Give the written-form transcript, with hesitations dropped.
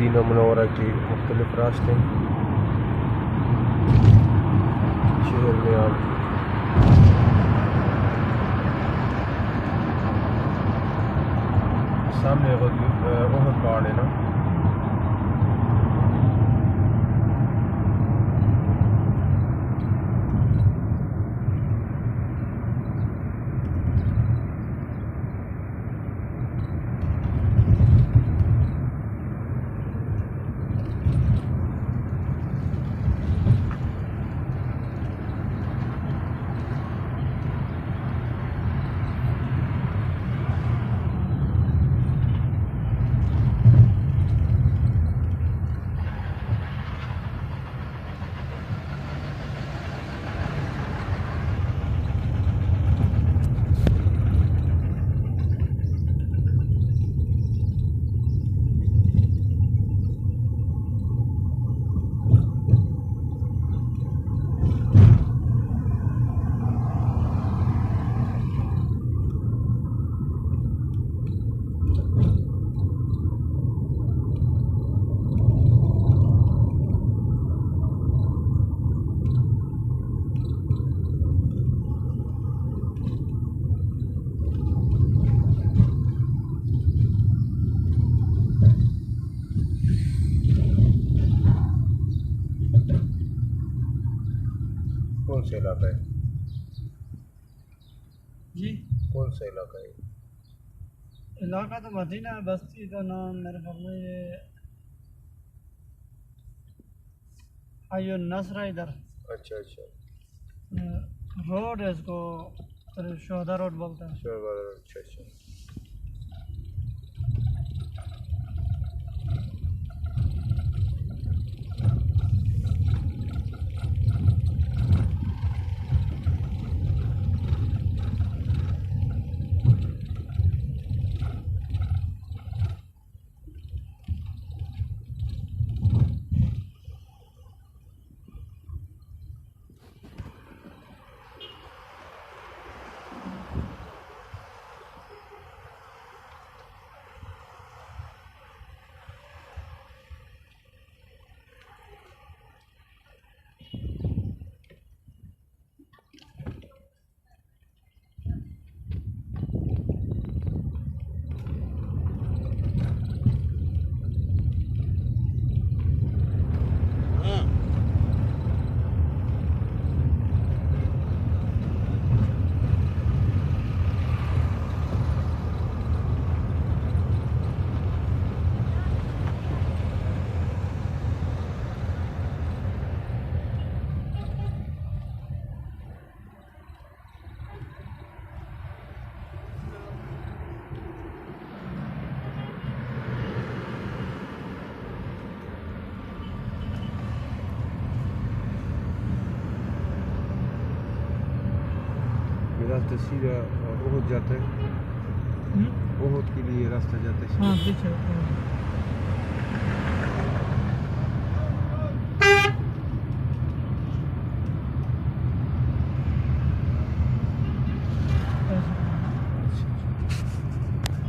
Medina Munawwara के मुख्तलिफ रास्ते शहर में आप सामने ओहद पहाड़ है ना। कौन सा इलाका है जी? कौन सा इलाका है? इलाका तो मदीना है, बस्ती का नाम मेरे ख्याल में ये आयो नसरा इधर। अच्छा अच्छा रोड है, इसको शोहदा रोड बोलते हैं। अच्छा अच्छा। रास्ता सीधा ओहद जाता है। ओहद के लिए रास्ता जाता है। हाँ पीछे।